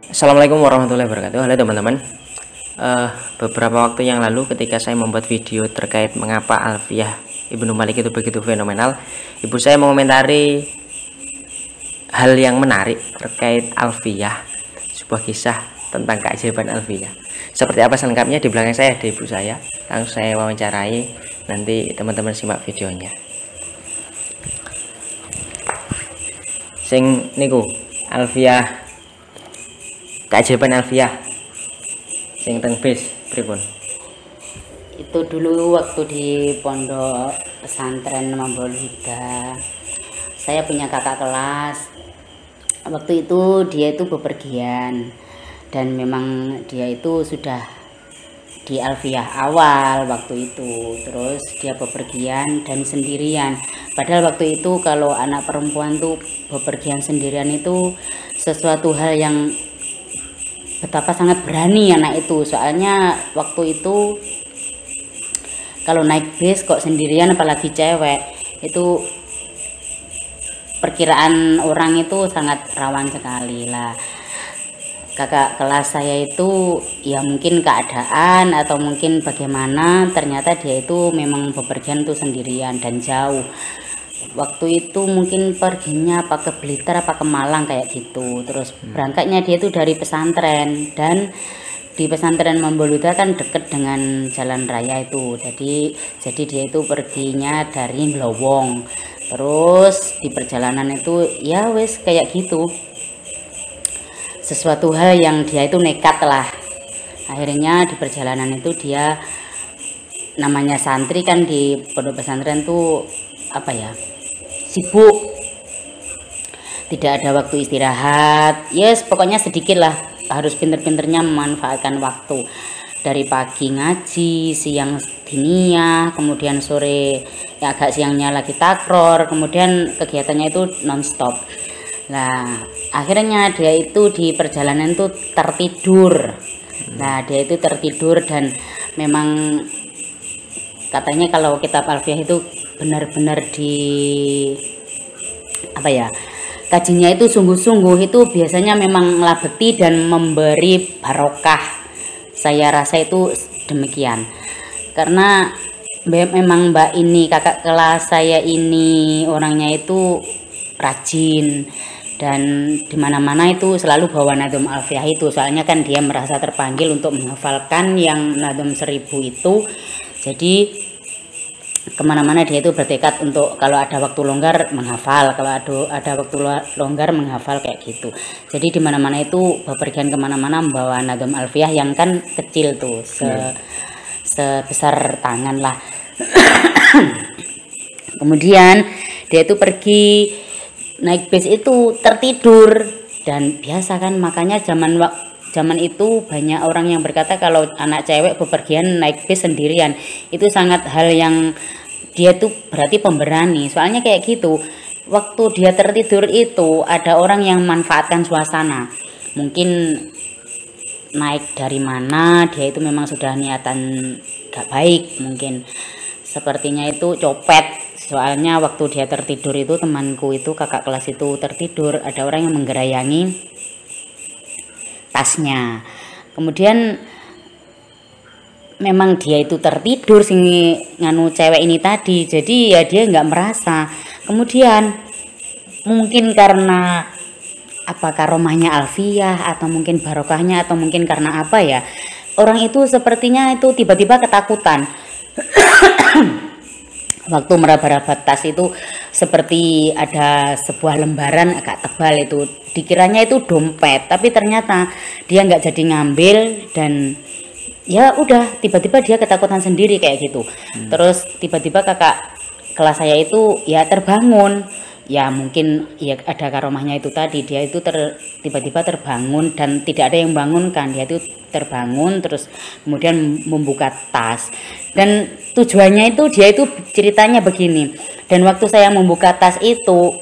Assalamualaikum warahmatullahi wabarakatuh. Halo teman-teman. Beberapa waktu yang lalu ketika saya membuat video terkait mengapa Alfiah Ibnu Malik itu begitu fenomenal, ibu saya mengomentari hal yang menarik terkait Alfiah, sebuah kisah tentang keajaiban Alfiah. Seperti apa selengkapnya di belakang saya ada ibu saya. Langsung saya wawancarai, nanti teman-teman simak videonya. Sing niku Alfiah, keajaiban Alfiah sing teng bis pripun? Itu dulu waktu di pondok pesantren Mambul Huda, saya punya kakak kelas. Waktu itu dia itu bepergian dan memang dia itu sudah di Alfiah awal waktu itu. Terus dia bepergian dan sendirian. Padahal waktu itu kalau anak perempuan tuh bepergian sendirian itu sesuatu hal yang betapa sangat berani anak itu. Soalnya waktu itu kalau naik bis kok sendirian, apalagi cewek, itu perkiraan orang itu sangat rawan sekali lah. Kakak kelas saya itu ya mungkin keadaan atau mungkin bagaimana, ternyata dia itu memang bepergian tuh sendirian dan jauh. Waktu itu mungkin perginya apa ke Blitar apa ke Malang kayak gitu. Terus berangkatnya dia itu dari pesantren, dan di pesantren Mambul Huda kan deket dengan jalan raya itu. Jadi dia itu perginya dari Blowong. Terus di perjalanan itu ya wes kayak gitu. Sesuatu hal yang dia itu nekat lah. Akhirnya di perjalanan itu dia, namanya santri kan di pondok pesantren tuh apa ya, sibuk, tidak ada waktu istirahat. Yes, pokoknya sedikit lah, harus pinter-pinternya memanfaatkan waktu. Dari pagi ngaji, siang diniyah, kemudian sore ya agak siangnya lagi takror, kemudian kegiatannya itu nonstop. Nah, akhirnya dia itu di perjalanan itu tertidur. Nah, dia itu tertidur dan memang katanya kalau kitab Alfiah itu benar-benar di apa ya, kajinya itu sungguh-sungguh, itu biasanya memang ngelabeti dan memberi barokah. Saya rasa itu demikian. Karena memang Mbak ini, kakak kelas saya ini, orangnya itu rajin dan dimana-mana itu selalu bawa Nadhum Alfiah itu. Soalnya kan dia merasa terpanggil untuk menghafalkan yang Nadhum 1000 itu. Jadi kemana-mana dia itu bertekad untuk kalau ada waktu longgar menghafal, kalau ada waktu longgar menghafal kayak gitu. Jadi di mana-mana itu bepergian kemana-mana membawa Nadhum Alfiah yang kan kecil tuh, sebesar tangan lah. Kemudian dia itu pergi naik bis itu tertidur, dan biasa kan, makanya zaman itu banyak orang yang berkata kalau anak cewek bepergian naik bis sendirian itu sangat hal yang dia tuh berarti pemberani. Soalnya kayak gitu, waktu dia tertidur itu ada orang yang memanfaatkan suasana. Mungkin naik dari mana, dia itu memang sudah niatan gak baik, mungkin sepertinya itu copet. Soalnya waktu dia tertidur itu, temanku itu, kakak kelas itu tertidur, ada orang yang menggerayangi tasnya. Kemudian memang dia itu tertidur sing nganu cewek ini tadi, jadi ya dia nggak merasa. Kemudian mungkin karena apa, karomahnya Alfiah atau mungkin barokahnya atau mungkin karena apa ya, orang itu sepertinya itu tiba-tiba ketakutan. Waktu meraba-raba tas itu seperti ada sebuah lembaran agak tebal, itu dikiranya itu dompet, tapi ternyata dia nggak jadi ngambil, dan ya udah tiba-tiba dia ketakutan sendiri kayak gitu. Terus tiba-tiba kakak kelas saya itu ya terbangun, ya mungkin ya ada karomahnya itu tadi, dia itu tiba-tiba terbangun dan tidak ada yang bangunkan. Dia itu terbangun terus kemudian membuka tas, dan tujuannya itu dia itu ceritanya begini. Dan waktu saya membuka tas itu,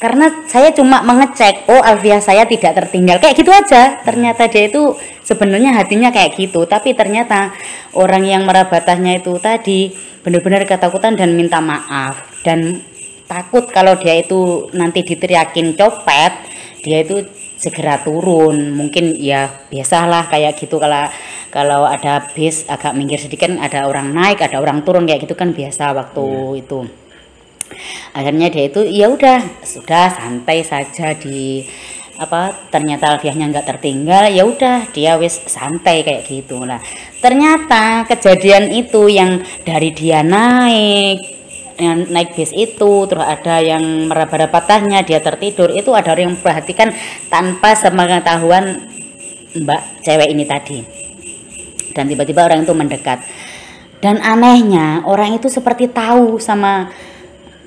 karena saya cuma mengecek, oh Alfiah saya tidak tertinggal, kayak gitu aja. Ternyata dia itu sebenarnya hatinya kayak gitu, tapi ternyata orang yang meraba tasnya itu tadi benar-benar ketakutan dan minta maaf, dan takut kalau dia itu nanti diteriakin copet, dia itu segera turun. Mungkin ya biasalah kayak gitu, kalau ada bis agak minggir sedikit ada orang naik ada orang turun kayak gitu kan biasa waktu itu. Akhirnya dia itu ya udah sudah santai saja di ternyata Alfiahnya nggak tertinggal, ya udah dia wis santai kayak gitu lah. Ternyata kejadian itu yang dari dia naik bis itu terus ada yang meraba-raba tasnya, dia tertidur, itu ada orang yang memperhatikan tanpa sepengetahuan mbak cewek ini tadi. Dan tiba-tiba orang itu mendekat, dan anehnya orang itu seperti tahu sama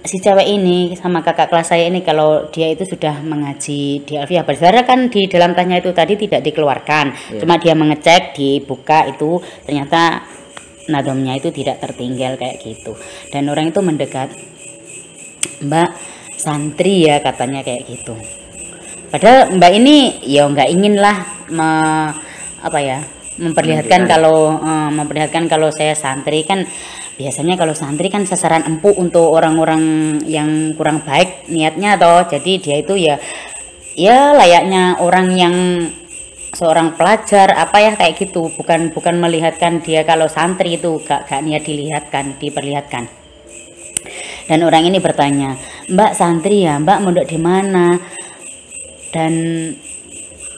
si cewek ini, sama kakak kelas saya ini, kalau dia itu sudah mengaji di Alfiah. Sebenarnya kan di dalam tasnya itu tadi tidak dikeluarkan, cuma dia mengecek, dibuka itu ternyata nadomnya itu tidak tertinggal kayak gitu. Dan orang itu mendekat, Mbak santri ya katanya kayak gitu. Padahal Mbak ini ya nggak ingin lah memperlihatkan kalau saya santri. Kan biasanya kalau santri kan sasaran empuk untuk orang-orang yang kurang baik niatnya toh. Jadi dia itu ya layaknya orang yang seorang pelajar kayak gitu, bukan melihatkan dia kalau santri itu gak niat diperlihatkan. Dan orang ini bertanya, Mbak santri ya, Mbak mondok di mana? Dan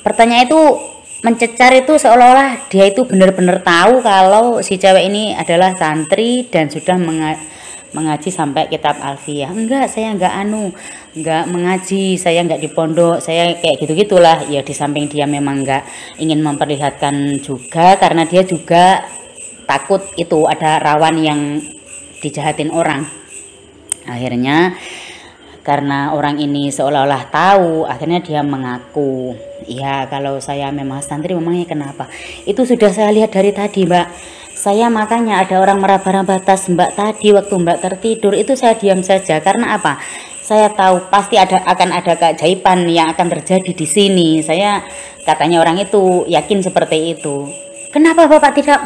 pertanyaan itu mencecar itu seolah-olah dia itu benar-benar tahu kalau si cewek ini adalah santri dan sudah mengaji sampai kitab Alfiah. Enggak, saya enggak mengaji, saya enggak di pondok, saya kayak gitu-gitulah. Ya di samping dia memang enggak ingin memperlihatkan juga karena dia juga takut itu ada rawan yang dijahatin orang. Akhirnya karena orang ini seolah-olah tahu, akhirnya dia mengaku, ya kalau saya memang santri. Memangnya kenapa? Itu sudah saya lihat dari tadi, Mbak. Saya makanya ada orang meraba-raba tas Mbak tadi waktu Mbak tertidur, itu saya diam saja. Karena apa? Saya tahu pasti akan ada keajaiban yang akan terjadi di sini. Saya, katanya orang itu, yakin seperti itu. Kenapa Bapak tidak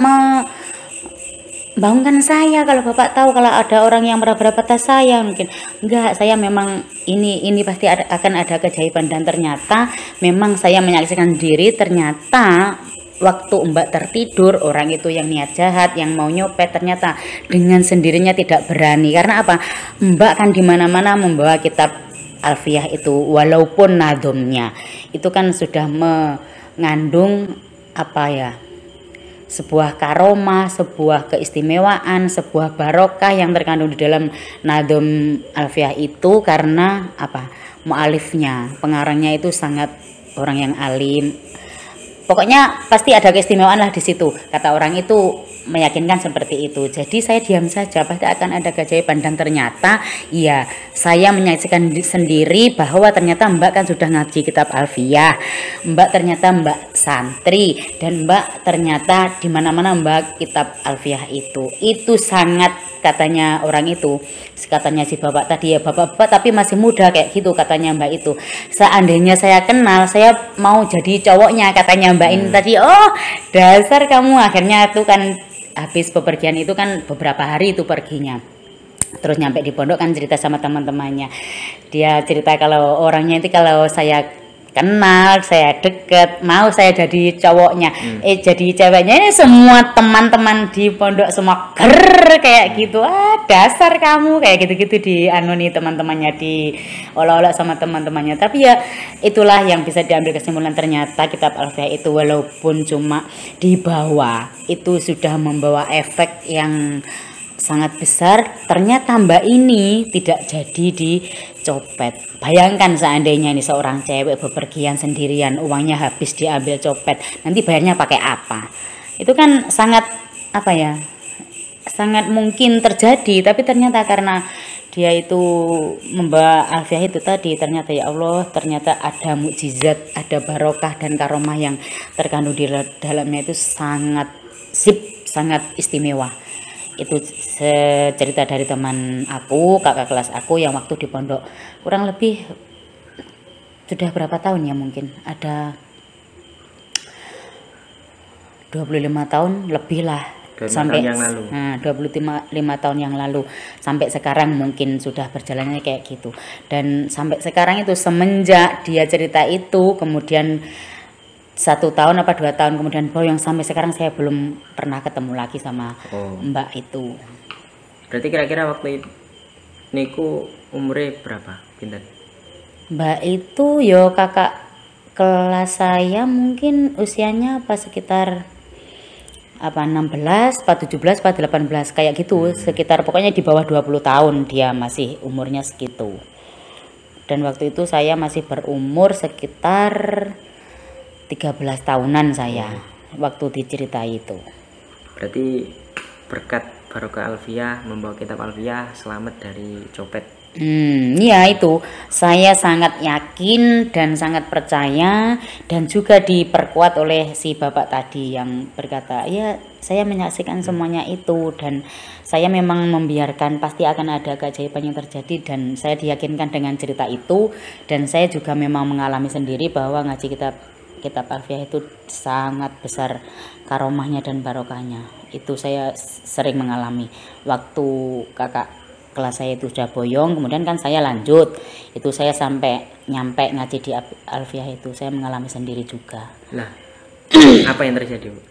bangunkan saya kalau Bapak tahu kalau ada orang yang meraba-raba tas saya? Mungkin enggak, saya memang ini pasti akan ada keajaiban. Dan ternyata memang saya menyaksikan diri, ternyata waktu Mbak tertidur, orang itu yang niat jahat, yang mau nyopet, ternyata dengan sendirinya tidak berani. Karena apa? Mbak kan dimana-mana membawa kitab Alfiah itu, walaupun nadomnya itu kan sudah mengandung sebuah karomah, sebuah keistimewaan, sebuah barokah yang terkandung di dalam nadom Alfiah itu. Karena mu'alifnya, pengarangnya itu sangat orang yang alim. Pokoknya pasti ada keistimewaan lah di situ. Kata orang itu meyakinkan seperti itu. Jadi saya diam saja, pasti akan ada keajaiban. Dan ternyata ya saya menyaksikan sendiri bahwa ternyata Mbak kan sudah ngaji kitab Alfiah. Mbak santri, dan Mbak ternyata di mana-mana Mbak kitab Alfiah itu sangat, katanya orang itu, katanya si bapak tadi ya, bapak tapi masih muda kayak gitu katanya Mbak itu. Seandainya saya kenal, saya mau jadi cowoknya katanya Mbak ini tadi. Oh dasar kamu. Akhirnya itu kan habis bepergian itu kan beberapa hari itu perginya. Terus nyampe di pondok kan cerita sama teman-temannya. Dia cerita kalau orangnya itu kalau saya kenal, saya deket, mau saya jadi cowoknya, jadi ceweknya. Ini semua teman-teman di pondok semua kayak gitu. Dasar kamu kayak gitu-gitu di nih teman-temannya, di olah-olah sama teman-temannya. Tapi ya itulah yang bisa diambil kesimpulan, ternyata kitab Alfiah itu walaupun cuma di bawah itu sudah membawa efek yang sangat besar. Ternyata Mbak ini tidak jadi dicopet. Bayangkan seandainya ini seorang cewek bepergian sendirian, uangnya habis diambil copet, nanti bayarnya pakai apa? Itu kan sangat sangat mungkin terjadi. Tapi ternyata karena dia itu membawa Alfiah itu tadi, ternyata ya Allah, ternyata ada mukjizat, ada barokah dan karomah yang terkandung di dalamnya itu sangat sangat istimewa. Itu cerita dari teman aku, kakak kelas aku yang waktu di pondok kurang lebih sudah berapa tahun ya, mungkin ada 25 tahun lebih lah sampai tahun yang lalu. 25 tahun yang lalu sampai sekarang mungkin sudah berjalannya kayak gitu. Dan sampai sekarang itu semenjak dia cerita itu, kemudian 1 tahun apa 2 tahun kemudian boyong, sampai sekarang saya belum pernah ketemu lagi sama Mbak itu. Berarti kira-kira waktu itu niku umurnya berapa, pinten? Mbak itu yo kakak kelas saya, mungkin usianya apa sekitar apa 16, apa 17, apa 18 kayak gitu, sekitar pokoknya di bawah 20 tahun dia masih umurnya segitu. Dan waktu itu saya masih berumur sekitar 13 tahunan saya waktu diceritai itu. Berarti berkat barokah Alfiah, membawa kitab Alfiah, selamat dari copet. Ya itu saya sangat yakin dan sangat percaya, dan juga diperkuat oleh si bapak tadi yang berkata ya saya menyaksikan semuanya itu, dan saya memang membiarkan pasti akan ada keajaiban yang terjadi, dan saya diyakinkan dengan cerita itu. Dan saya juga memang mengalami sendiri bahwa ngaji kitab Alfiah itu sangat besar karomahnya dan barokahnya. Itu saya sering mengalami waktu kakak kelas saya itu sudah boyong, kemudian kan saya lanjut, itu saya sampai nyampe ngaji di Alfiah itu saya mengalami sendiri juga. Nah, apa yang terjadi, Bu?